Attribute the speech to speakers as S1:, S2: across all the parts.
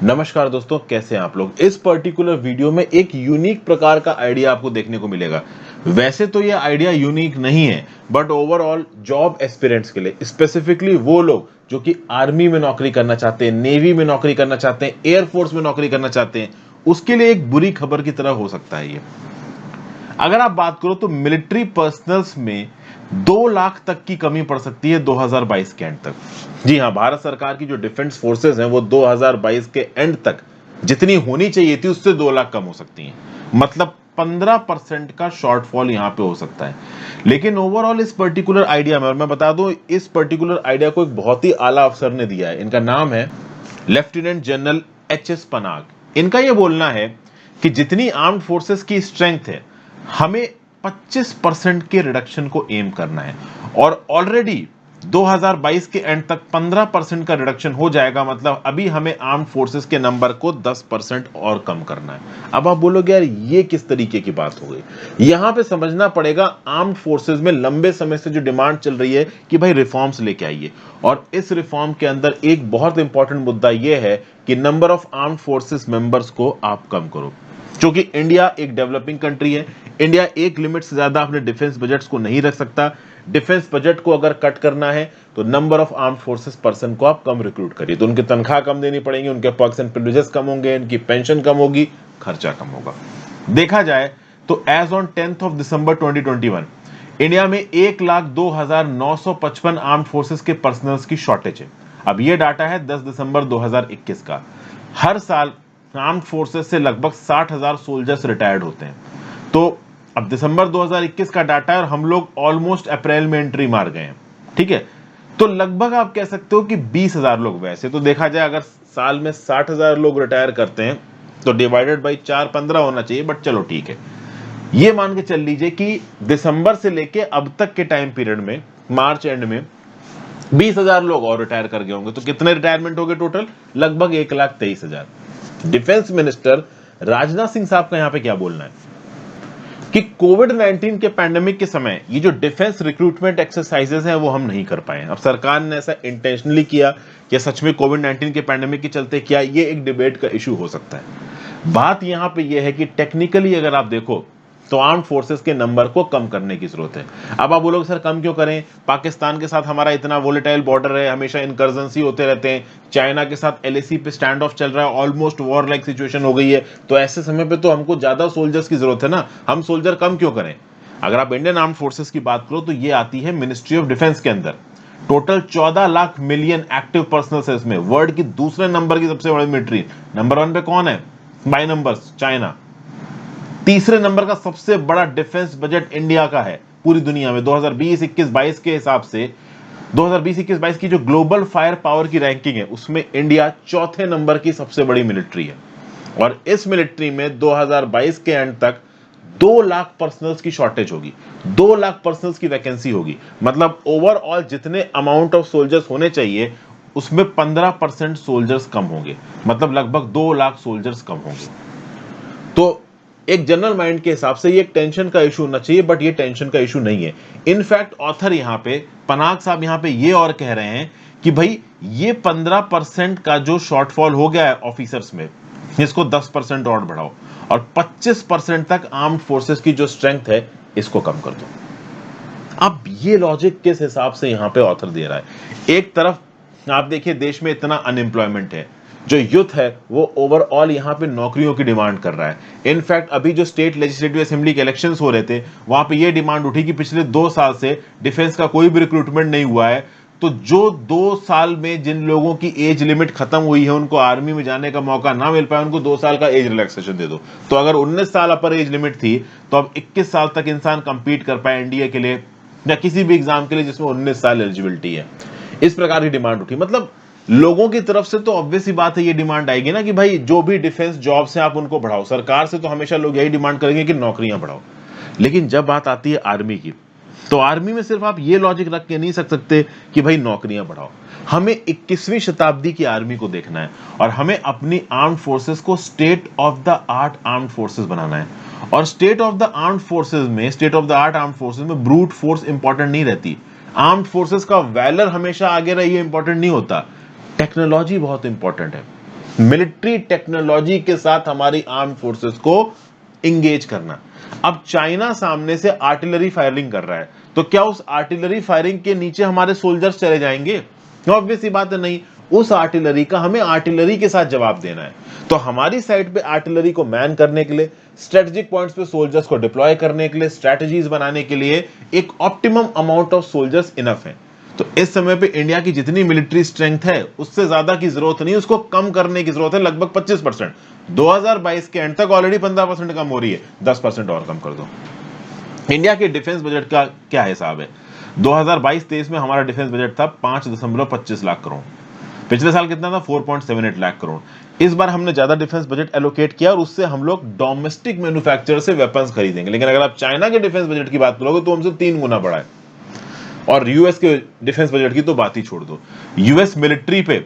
S1: नमस्कार दोस्तों, कैसे हैं आप लोग। इस पर्टिकुलर वीडियो में एक यूनिक प्रकार का आइडिया आपको देखने को मिलेगा। वैसे तो ये आइडिया यूनिक नहीं है, बट ओवरऑल जॉब एस्पिरेंट्स के लिए, स्पेसिफिकली वो लोग जो कि आर्मी में नौकरी करना चाहते हैं, नेवी में नौकरी करना चाहते हैं, एयरफोर्स में नौकरी करना चाहते हैं, उसके लिए एक बुरी खबर की तरह हो सकता है ये। अगर आप बात करो तो मिलिट्री पर्सनल्स में 2 लाख तक की कमी पड़ सकती है 2022 के एंड तक। जी हां, भारत सरकार की जो डिफेंस फोर्सेस हैं वो 2022 के एंड तक जितनी होनी चाहिए थी उससे 2 लाख कम हो सकती हैं। मतलब 15% का शॉर्टफॉल यहां पे हो सकता है। लेकिन ओवरऑल इस पर्टिकुलर आइडिया में, और मैं बता दूं, इस पर्टिकुलर आइडिया को एक बहुत ही आला अफसर ने दिया है। इनका नाम है लेफ्टिनेंट जनरल एच.एस. पनाग। इनका यह बोलना है कि जितनी आर्म्ड फोर्सेस की स्ट्रेंथ है, हमें 25% के रिडक्शन को एम करना है, और ऑलरेडी 2022 के एंड तक 15% का रिडक्शन हो जाएगा। मतलब अभी हमें आर्म्ड फोर्सेस के नंबर को 10% और कम करना है। अब आप बोलोगे यार ये किस तरीके की बात हो गई। यहां पे समझना पड़ेगा, आर्म्ड फोर्सेस में लंबे समय से जो डिमांड चल रही है कि भाई रिफॉर्म्स लेके आइए, और इस रिफॉर्म के अंदर एक बहुत इंपॉर्टेंट मुद्दा यह है कि number of armed forces members को आप कम करो। क्योंकि इंडिया एक डेवलपिंग कंट्री है, इंडिया एक लिमिट से ज्यादा अपने डिफेंस बजट्स को नहीं रख सकता। डिफेंस बजट को अगर कट करना है तो number of armed forces person को आप कम रिक्रूट करिए, तो उनकी तनख्वाह कम देनी पड़ेगी, उनके पर्क्स एंड प्रिविलेजेस कम होंगे, इनकी पेंशन कम होगी, खर्चा कम होगा। देखा जाए तो as on 10th of December 2021 India में 1,02,955 आर्म्ड फोर्सेस के पर्सनल्स की शॉर्टेज है। अब यह डाटा है 10 दिसंबर 2021 का। हर साल आर्म्ड फोर्सेस से लगभग 60,000 सोल्जर्स रिटायर्ड होते हैं। तो अब दिसंबर 2021 का डाटा है और हम लोग ऑलमोस्ट अप्रैल में एंट्री मार गए हैं, ठीक है। तो लगभग आप कह सकते हो कि 20,000 लोग, वैसे तो देखा जाए अगर साल में 60,000 लोग रिटायर करते हैं तो डिवाइडेड बाई 4 15 होना चाहिए, बट चलो ठीक है। ये मान के चल लीजिए कि दिसंबर से लेके अब तक के टाइम पीरियड में, मार्च एंड में 20,000 लोग और रिटायर कर गए होंगे। तो कितने रिटायरमेंट हो गए टोटल? लगभग 1,23,000। डिफेंस मिनिस्टर राजनाथ सिंह साहब का यहां पे क्या बोलना है कि कोविड-19 के पैंडेमिक के समय ये जो डिफेंस रिक्रूटमेंट एक्सरसाइजेस हैं वो हम नहीं कर पाए। अब सरकार ने ऐसा इंटेंशनली किया या सच में कोविड-19 के पैंडेमिक के चलते किया, ये एक डिबेट का इशू हो सकता है। बात यहां पे ये है कि टेक्निकली अगर आप देखो तो आर्म्ड फोर्सेस के नंबर को कम करने की जरूरत है। अब आप बोलोगे सर कम क्यों करें, पाकिस्तान के साथ हमारा इतना वोलेटाइल बॉर्डर है, हमेशा इनकर्जेंसी होते रहते हैं, चाइना के साथ एलएसी पे स्टैंड ऑफ चल रहा है, ऑलमोस्ट वॉर लाइक सिचुएशन हो गई है, तो ऐसे समय पे तो हमको ज्यादा सोल्जर्स की जरूरत है ना, हम सोल्जर कम क्यों करें। अगर आप इंडियन आर्म्ड फोर्सेस की बात करो तो ये आती है मिनिस्ट्री ऑफ डिफेंस के अंदर। Total 14 lakh million active personal है इसमें। वर्ल्ड की दूसरे नंबर की सबसे बड़ी मिलिट्री। नंबर 1 पे कौन है बाय नंबर्स? चाइना। तीसरे नंबर का सबसे बड़ा डिफेंस बजट इंडिया का है पूरी दुनिया में। 2020-21-22 के हिसाब से 2020-21-22 की जो ग्लोबल फायर पावर की रैंकिंग है उसमें इंडिया चौथे नंबर की सबसे बड़ी मिलिट्री है। और इस मिलिट्री में 2022 के एंड तक 2 लाख पर्सनल्स की शॉर्टेज होगी, 2 लाख पर्सनल्स की वैकेंसी होगी। मतलब ओवरऑल जितने अमाउंट ऑफ सोल्जर्स होने चाहिए उसमें 15% सोल्जर्स कम होंगे, मतलब लगभग 2 लाख सोल्जर्स कम होंगे। तो एक जनरल माइंड के हिसाब से ये एक टेंशन का इशू होना चाहिए, बट ये टेंशन का इशू नहीं है। इनफैक्ट ऑथर यहां पे पनाग साहब यहां पे ये और कह रहे हैं कि भाई ये 15% का जो शॉर्टफॉल हो गया है ऑफिसर्स में, इसको 10% और बढ़ाओ, और 25% तक आर्म्ड फोर्सेस की जो स्ट्रेंथ है इसको कम कर दो। अब ये लॉजिक किस हिसाब से यहां पे ऑथर दे रहा है। एक तरफ आप देखिए देश में इतना अनएम्प्लॉयमेंट है, जो यूथ है वो ओवरऑल यहां पे नौकरियों की डिमांड कर रहा है। इनफैक्ट अभी जो स्टेट लेजिस्लेटिव असेंबली के इलेक्शंस हो रहे थे वहां पे ये डिमांड उठी कि पिछले 2 साल से डिफेंस का कोई भी रिक्रूटमेंट नहीं हुआ है, तो जो 2 साल में जिन लोगों की एज लिमिट खत्म हुई है, उनको आर्मी में जाने का मौका ना मिल पाया, उनको 2 साल का एज रिलैक्सेशन दे दो। तो अगर 19 साल अपर एज लिमिट थी तो अब 21 साल तक इंसान कंपीट कर पाए एनडीए के लिए या किसी भी एग्जाम के लिए जिसमें 19 साल एलिजिबिलिटी है। इस प्रकार की डिमांड उठी। मतलब लोगों की तरफ से तो ऑब्वियस ही बात है ये डिमांड आएगी ना कि भाई जो भी डिफेंस जॉब्स हैं आप उनको बढ़ाओ। सरकार से तो हमेशा लोग यही डिमांड करेंगे कि नौकरियां बढ़ाओ। लेकिन जब बात आती है आर्मी की, तो आर्मी में सिर्फ आप ये लॉजिक रख के नहीं सकते कि भाई नौकरियां बढ़ाओ। हमें 21वीं शताब्दी की आर्मी को देखना है, और हमें अपनी आर्म्ड फोर्सेस को state of the art armed forces बनाना है। और state of the armed forces में, state of the art armed forces में ब्रूट फोर्स इंपॉर्टेंट नहीं रहती। आर्म्ड फोर्सेस का वैलर हमेशा आगे रही है, इंपॉर्टेंट नहीं होता। टेक्नोलॉजी बहुत इंपॉर्टेंट है। मिलिट्री टेक्नोलॉजी के साथ हमारी आर्म फोर्सेस को इंगेज करना। अब चाइना सामने से आर्टिलरी फायरिंग कर रहा है, तो क्या उस आर्टिलरी फायरिंग के नीचे हमारे सोल्जर्स चले जाएंगे? ऑब्वियस ही बात है, नहीं। उस आर्टिलरी का हमें आर्टिलरी के साथ जवाब देना है। तो हमारी साइड पे आर्टिलरी को मैन करने के लिए, स्ट्रेटेजिक पॉइंट्स पे सोल्जर्स को डिप्लॉय करने के लिए, स्ट्रेटजीज बनाने के लिए एक optimum amount of soldiers enough है। तो इस समय पे इंडिया की जितनी मिलिट्री स्ट्रेंथ है उससे ज्यादा की जरूरत नहीं, उसको कम करने की जरूरत है, लगभग 25%। 2022 के एंड तक ऑलरेडी 15% कम हो रही है, 10% और कम कर दो। इंडिया के डिफेंस बजट का क्या हिसाब है? 2022-23 में हमारा डिफेंस बजट था 5.25 लाख करोड़। पिछले साल कितना था? 4.78 लाख करोड़। इस बार हमने ज्यादा डिफेंस बजट एलोकेट किया और उससे हम लोग डोमेस्टिक मैन्युफैक्चरर से वेपन्स खरीदेंगे। लेकिन अगर आप चाइना के डिफेंस बजट की बात करोगे तो हमसे 3 गुना बड़ा है। और यूएस के डिफेंस बजट की तो बात ही छोड़ दो। यूएस मिलिट्री पे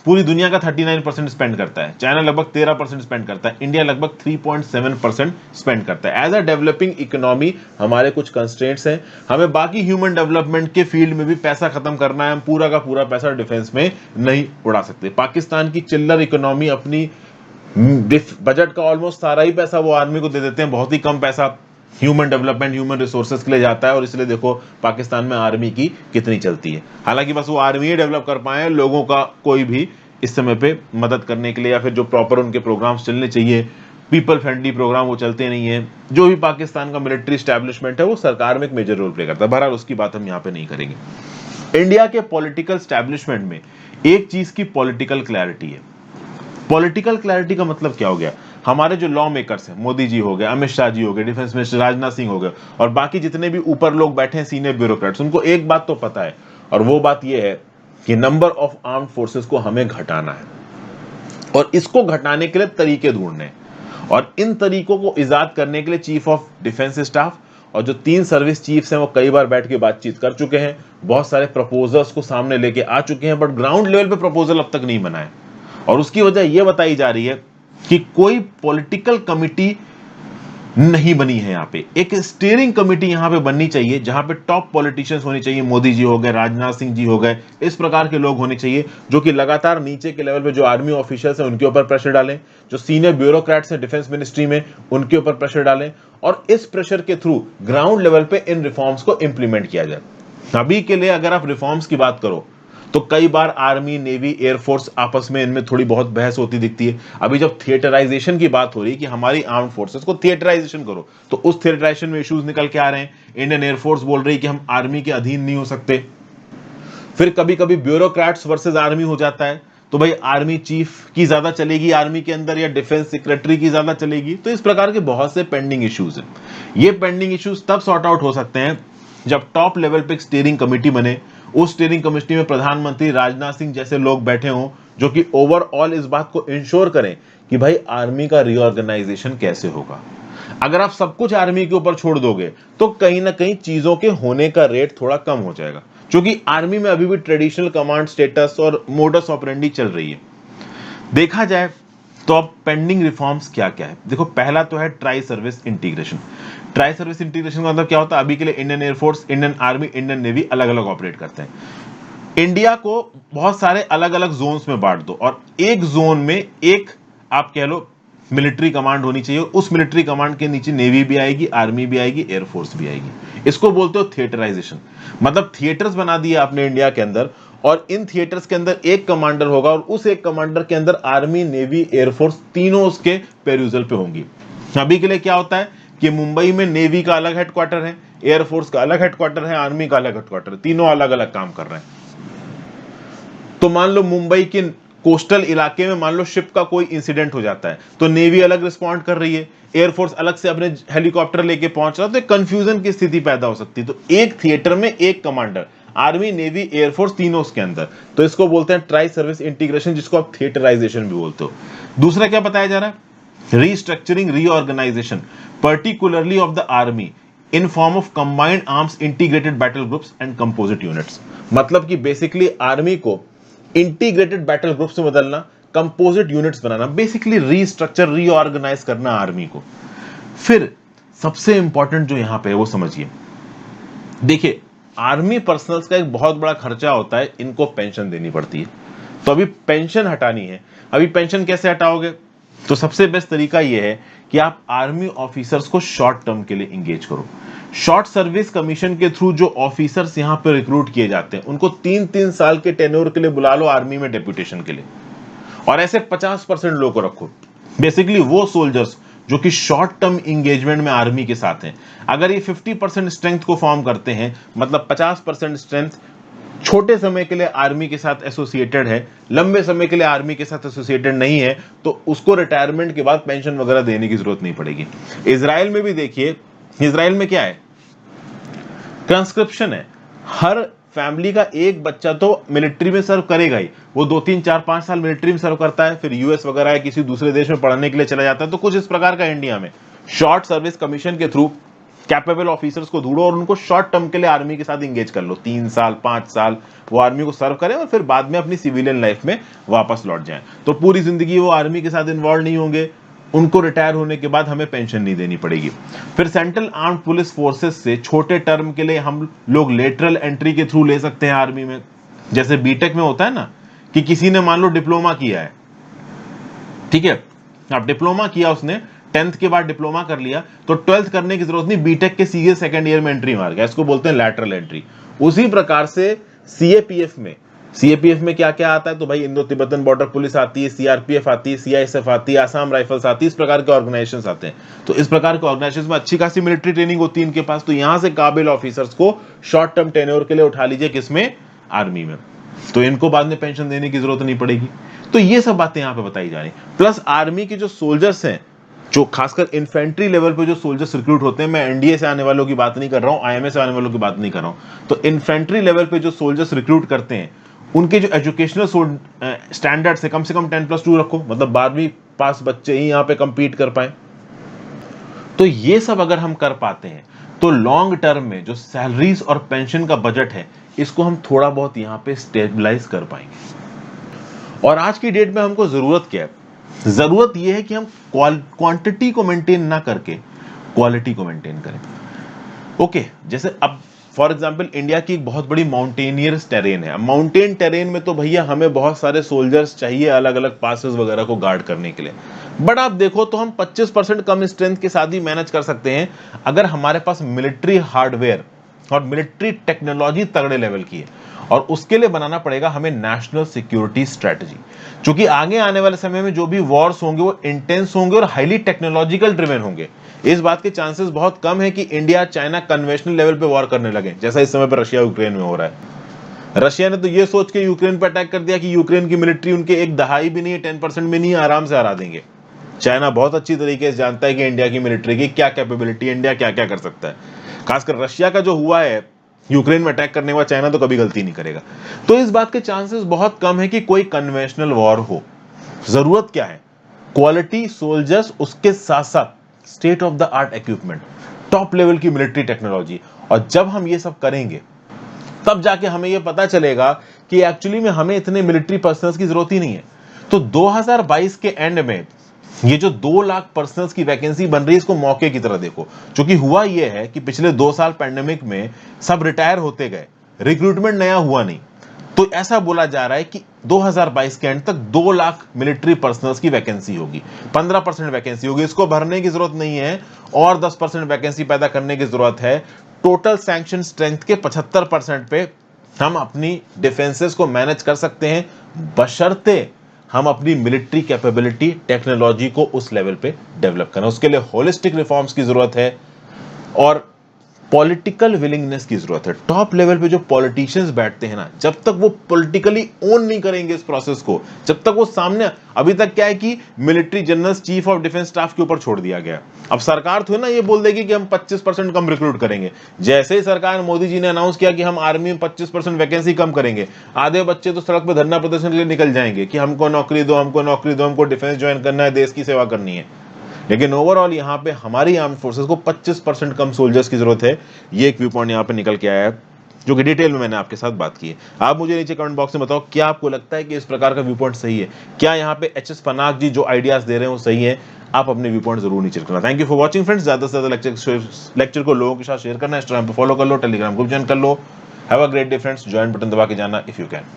S1: पूरी दुनिया का 39% स्पेंड करता है, चाइना लगभग 13% स्पेंड करता है, इंडिया लगभग 3.7% स्पेंड करता है। एज अ डेवलपिंग इकोनॉमी हमारे कुछ कंस्ट्रेंट्स हैं, हमें बाकी ह्यूमन डेवलपमेंट के फील्ड में भी पैसा खत्म करना है, हम पूरा का पूरा पैसा डिफेंस में नहीं उड़ा सकते। पाकिस्तान की चिल्लर इकोनॉमी अपनी बजट का ऑलमोस्ट सारा ही पैसा वो आर्मी को दे देते हैं, बहुत ही कम पैसा ह्यूमन डेवलपमेंट, ह्यूमन रिसोर्सेज के लिए जाता है। और इसलिए देखो पाकिस्तान में आर्मी की कितनी चलती है। हालांकि बस वो आर्मी ही डेवलप कर पाए, लोगों का कोई भी इस समय पे मदद करने के लिए या फिर जो प्रॉपर उनके प्रोग्राम्स चलने चाहिए, पीपल फ्रेंडली प्रोग्राम, वो चलते नहीं है। जो भी पाकिस्तान का मिलिट्री स्टैब्लिशमेंट है वो सरकार में एक मेजर रोल प्ले करता है। बहरहाल उसकी बात हम यहाँ पे नहीं करेंगे। इंडिया के पॉलिटिकल स्टैब्लिशमेंट में एक चीज की पॉलिटिकल क्लैरिटी है। पॉलिटिकल क्लैरिटी का मतलब क्या हो गया? हमारे जो लॉ मेकर्स हैं, मोदी जी हो गए, अमित शाह जी हो गए, डिफेंस मिनिस्टर राजनाथ सिंह हो गए, और बाकी जितने भी ऊपर लोग बैठे हैं सीनियर ब्यूरोक्रेट्स, उनको एक बात तो पता है, और वो बात ये है कि नंबर ऑफ आर्म्ड फोर्सेस को हमें घटाना है और इसको घटाने के लिए तरीके ढूंढने हैं। और इन तरीकों को इजाद करने के लिए चीफ ऑफ डिफेंस स्टाफ और जो 3 सर्विस चीफ्स हैं वो कई बार बैठ के बातचीत कर चुके हैं, बहुत सारे प्रपोजल्स को सामने लेके आ चुके हैं, बट ग्राउंड लेवल पे प्रपोजल अब तक नहीं बना है। और उसकी वजह यह बताई जा रही है कि कोई पॉलिटिकल कमिटी नहीं बनी है। यहां पे एक स्टीयरिंग कमिटी यहां पे बननी चाहिए, जहां पे टॉप पॉलिटिशियंस होने चाहिए, मोदी जी हो गए, राजनाथ सिंह जी हो गए, इस प्रकार के लोग होने चाहिए जो कि लगातार नीचे के लेवल पे जो आर्मी ऑफिशियल्स हैं उनके ऊपर प्रेशर डालें, जो सीनियर ब्यूरोक्रेट्स हैं डिफेंस मिनिस्ट्री में उनके ऊपर प्रेशर डालें, और इस प्रेशर के थ्रू ग्राउंड लेवल पे इन रिफॉर्म्स को इंप्लीमेंट किया जाए। अभी के लिए अगर आप रिफॉर्म्स की बात करो तो कई बार आर्मी, नेवी, एयरफोर्स आपस में इनमें थोड़ी बहुत बहस होती दिखती है। अभी जब थिएटराइजेशन की बात हो रही है कि हमारी आर्म फोर्सेस को थिएटराइजेशन करो, तो उस थिएटराइजेशन में इश्यूज निकल के आ रहे हैं। इंडियन एयरफोर्स बोल रही है कि हम आर्मी के अधीन नहीं हो सकते। फिर कभी कभी ब्यूरोक्रेट्स वर्सेस आर्मी हो जाता है, तो भाई आर्मी चीफ की ज्यादा चलेगी आर्मी के अंदर या डिफेंस सेक्रेटरी की ज्यादा चलेगी। तो इस प्रकार के बहुत से पेंडिंग इश्यूज हैं। ये पेंडिंग इश्यूज तब सॉर्ट आउट हो सकते हैं जब टॉप लेवल पे एक स्टीयरिंग कमेटी बने, उस स्टीयरिंग कमेटी में प्रधानमंत्री राजनाथ सिंह जैसे लोग बैठे हों जो कि ओवरऑल इस बात को इंश्योर करें कि भाई आर्मी का रीऑर्गेनाइजेशन कैसे होगा। अगर आप सब कुछ आर्मी के ऊपर छोड़ दोगे तो कहीं ना कहीं चीजों के होने का रेट थोड़ा कम हो जाएगा, क्योंकि आर्मी में अभी भी ट्रेडिशनल कमांड स्टेटस और मोडस ऑपरेंडी चल रही है। देखा जाए तो अब पेंडिंग रिफॉर्म्स क्या क्या है। देखो, पहला तो है tri service integration. Tri service integration का मतलब क्या होता है? अभी के लिए Indian air force, Indian army, Indian navy अलग अलग ऑपरेट करते हैं। इंडिया को बहुत सारे अलग अलग जोन्स में बांट दो और एक जोन में एक आप कह लो मिलिट्री कमांड होनी चाहिए। उस मिलिट्री कमांड के नीचे नेवी भी आएगी, आर्मी भी आएगी, एयरफोर्स भी आएगी। इसको बोलते हो थिएटराइजेशन। मतलब थिएटर्स बना दिए आपने इंडिया के अंदर, और इन थिएटर्स के अंदर एक कमांडर होगा और उस एक कमांडर के अंदर आर्मी, नेवी, एयरफोर्स तीनों उसके पेरूजल पे होंगी। अभी के लिए क्या होता है कि मुंबई में नेवी का अलग हेडक्वार्टर है, एयरफोर्स का अलग हेडक्वार्टर है, आर्मी का अलग हेडक्वार्टर है, तीनों अलग अलग काम कर रहे हैं। तो मान लो मुंबई के कोस्टल इलाके में मान लो शिप का कोई इंसिडेंट हो जाता है, तो नेवी अलग रिस्पॉन्ड कर रही है, एयरफोर्स अलग से अपने हेलीकॉप्टर लेके पहुंच रहा है, तो एक कंफ्यूजन की स्थिति पैदा हो सकती है। तो एक थिएटर में एक कमांडर, आर्मी, नेवी, एयरफोर्स तीनों उसके अंदर, तो इसको बोलते हैं ट्राई सर्विस इंटीग्रेशन, जिसको आप थिएटराइजेशन भी बोलते हो। दूसरा क्या बताया जा रहा है? Restructuring, reorganisation, particularly of the army in form of combined arms, integrated battle groups and composite units. मतलब कि बेसिकली आर्मी को इंटीग्रेटेड बैटल ग्रुप से बदलना, कंपोजिट यूनिट्स बनाना, बेसिकली रीस्ट्रक्चर, रीऑर्गेनाइज करना आर्मी को। फिर सबसे इंपॉर्टेंट जो यहां पे है वो समझिए। देखिए, आर्मी पर्सनल्स का एक बहुत बड़ा खर्चा होता है, इनको पेंशन देनी पड़ती है। तो अभी पेंशन हटानी है। अभी पेंशन कैसे हटाओगे? तो सबसे बेस्ट तरीका यह है कि आप आर्मी ऑफिसर्स को शॉर्ट टर्म के लिए इंगेज करो। शॉर्ट सर्विस कमीशन के थ्रू जो ऑफिसर्स यहां पे रिक्रूट किए जाते हैं उनको 3-3 साल के टेन्योर के लिए बुला लो आर्मी में डेप्यूटेशन के लिए, और ऐसे 50% लोगों को रखो। बेसिकली वो सोल्जर्स जो कि शॉर्ट टर्म इंगेजमेंट में आर्मी के साथ हैं, अगर ये 50% स्ट्रेंथ को फॉर्म करते हैं, मतलब 50% स्ट्रेंथ छोटे समय के लिए आर्मी के साथ एसोसिएटेड है, लंबे समय के लिए आर्मी के साथ एसोसिएटेड नहीं है, तो उसको रिटायरमेंट के बाद पेंशन वगैरह देने की जरूरत नहीं पड़ेगी। इजराइल में भी देखिए, इजराइल में क्या है, ट्रांसक्रिप्शन है। हर फैमिली का एक बच्चा तो मिलिट्री में सर्व करेगा ही, वो 2-3-4-5 साल मिलिट्री में सर्व करता है, फिर यूएस वगैरह या किसी दूसरे देश में पढ़ने के लिए चला जाता है। तो कुछ इस प्रकार का इंडिया में शॉर्ट सर्विस कमीशन के थ्रू कैपेबल ऑफिसर्स को ढूंढो और उनको शॉर्ट टर्म के लिए आर्मी के साथ इंगेज कर लो। 3 साल 5 साल वो आर्मी को सर्व करें और फिर बाद में अपनी सिविलियन लाइफ में वापस लौट जाएं। तो पूरी जिंदगी वो आर्मी के साथ इन्वॉल्व नहीं होंगे, उनको रिटायर होने के बाद हमें पेंशन नहीं देनी पड़ेगी। फिर सेंट्रल आर्म पुलिस फोर्सेस से छोटे टर्म के लिए हम लोग लेटरल एंट्री के थ्रू ले सकते हैं आर्मी में। जैसे बीटेक में होता है ना कि किसी ने मान लो डिप्लोमा किया है, ठीक है, अब डिप्लोमा किया उसने, 10th के बाद डिप्लोमा कर लिया, तो 12th करने की जरूरत नहीं, बीटेक के सीए सेकंड ईयर में एंट्री मार गया, इसको बोलते हैं लैटरल एंट्री। उसी प्रकार से सीएपीएफ में क्या क्या आता है, तो भाई इंडो तिब्बतन बॉर्डर पुलिस आती है, सीआरपीएफ आती है, सीआईएसएफ आती है, आसाम राइफल्स आती है, इस प्रकार के ऑर्गेनाइजेशंस आते हैं। तो इस प्रकार के ऑर्गेनाइजेशंस में अच्छी खासी मिलिट्री ट्रेनिंग होती है इनके पास, तो यहां से काबिल ऑफिसर्स को शॉर्ट टर्म टेन्योर के लिए उठा लीजिए, किसमें, आर्मी में, तो इनको बाद में पेंशन देने की जरूरत नहीं पड़ेगी। तो ये सब बातें यहां पे बताई जा रही। प्लस आर्मी के जो सोल्जर्स हैं, जो खासकर इन्फेंट्री लेवल पे जो सोल्जर्स रिक्रूट होते हैं, मैं एनडीए से आने वालों की बात नहीं कर रहा हूं, आईएमए से आने वालों की बात नहीं कर रहा हूं, तो इन्फेंट्री लेवल पे जो सोल्जर्स रिक्रूट करते हैं उनके जो एजुकेशनल स्टैंडर्ड्स है, कम से कम 10+2 रखो, मतलब 12वीं पास बच्चे ही यहां पे कंपीट कर पाए। तो ये सब अगर हम कर पाते हैं तो लॉन्ग टर्म में जो सैलरीज और पेंशन का बजट है इसको हम थोड़ा बहुत यहां पे स्टेबलाइज कर पाएंगे। और आज की डेट में हमको जरूरत क्या है? जरूरत यह है कि हम क्वांटिटी को मेंटेन ना करके क्वालिटी को मेंटेन करें। ओके, जैसे अब फॉर एग्जांपल इंडिया की एक बहुत बड़ी माउंटेनियर्स टेरेन है। माउंटेन टेरेन में तो भैया हमें बहुत सारे सोल्जर्स चाहिए अलग अलग पासेस वगैरह को गार्ड करने के लिए, बट आप देखो तो हम 25% कम स्ट्रेंथ के साथ ही मैनेज कर सकते हैं अगर हमारे पास मिलिट्री हार्डवेयर और मिलिट्री टेक्नोलॉजी तगड़े लेवल की है। और उसके लिए बनाना पड़ेगा हमें नेशनल सिक्योरिटी स्ट्रेटजी, क्योंकि आगे आने वाले समय में जो भी वॉर्स होंगे वो इंटेंस होंगे और हाईली टेक्नोलॉजिकल ड्रिवन होंगे। इस बात के चांसेस बहुत कम है कि इंडिया चाइना कन्वेंशनल लेवल पे वॉर करने लगे, जैसा इस समय पर रशिया यूक्रेन में हो रहा है। रशिया ने तो ये सोच के यूक्रेन पर अटैक कर दिया कि यूक्रेन की मिलिट्री उनके एक दहाई भी नहीं है, 10% भी नहीं है, आराम से हरा देंगे। चाइना बहुत अच्छी तरीके से जानता है कि इंडिया की मिलिट्री की क्या कैपेबिलिटी, इंडिया क्या क्या कर सकता है। खासकर रशिया का जो हुआ है यूक्रेन में अटैक करने के बाद, चाइना तो कभी गलती नहीं करेगा। तो इस बात के चांसेस बहुत कम है कि कोई कन्वेंशनल वॉर हो। जरूरत क्या है? क्वालिटी सोल्जर्स, उसके साथ साथ state of the art equipment, top level की मिलिट्री टेक्नोलॉजी। और जब हम ये सब करेंगे तब जाके हमें ये पता चलेगा कि एक्चुअली में हमें इतने मिलिट्री पर्सनल्स की जरूरत ही नहीं है। तो 2022 के एंड में ये जो 2 लाख पर्सनल्स की वैकेंसी बन रही है, इसको मौके की तरह देखो। क्योंकि हुआ ये है कि पिछले 2 साल पैंडेमिक में सब रिटायर होते गए, रिक्रूटमेंट नया हुआ नहीं, तो ऐसा बोला जा रहा है कि 2022 के एंड तक 2 लाख मिलिट्री पर्सनल्स की वैकेंसी होगी, 15% वैकेंसी होगी। इसको भरने की जरूरत नहीं है और 10% वैकेंसी पैदा करने की जरूरत है। टोटल सैंक्शन स्ट्रेंथ के 75% पे हम अपनी डिफेंसेस को मैनेज कर सकते हैं, बशर्ते हम अपनी मिलिट्री कैपेबिलिटी टेक्नोलॉजी को उस लेवल पे डेवलप करें। उसके लिए होलिस्टिक रिफॉर्म्स की जरूरत है और पॉलिटिकल विलिंगनेस की जरूरत है। टॉप लेवल पे जो पॉलिटिशियंस बैठते हैं ना, जब तक वो पॉलिटिकली ओन नहीं करेंगे इस प्रोसेस को, जब तक वो सामने, अभी तक क्या है कि military generals, chief of defence staff के ऊपर छोड़ दिया गया। अब सरकार तो है ना ये बोल देगी कि हम 25% कम रिक्रूट करेंगे। जैसे ही सरकार, मोदी जी ने अनाउंस किया कि हम आर्मी में 25% वैकेंसी कम करेंगे, आधे बच्चे तो सड़क पर धरना प्रदर्शन के लिए निकल जाएंगे कि हमको नौकरी दो, हमको नौकरी दो, हमको डिफेंस ज्वाइन करना है, देश की सेवा करनी है। लेकिन ओवरऑल यहाँ पे हमारी आर्म फोर्सेस को 25% कम सोल्जर्स की जरूरत है। ये एक व्यू पॉइंट यहाँ पे निकल के आया है, जो कि डिटेल में मैंने आपके साथ बात की है। आप मुझे नीचे कमेंट बॉक्स में बताओ, क्या आपको लगता है कि इस प्रकार का व्यू पॉइंट सही है? क्या यहाँ पे एचएस पनाग जी जो आइडियाज दे रहे हैं वो सही है? आप अपने व्यू पॉइंट जरूर नीचे करना। Thank you for watching friends. ज्यादा से ज्यादा लेक्चर को लोगों के साथ शेयर करना, इंस्टाग्राम पे फॉलो कर लो, टेलीग्राम ग्रुप ज्वाइन कर लो। Have a great day friends. Join button दबा के जाना इफ यू कैन।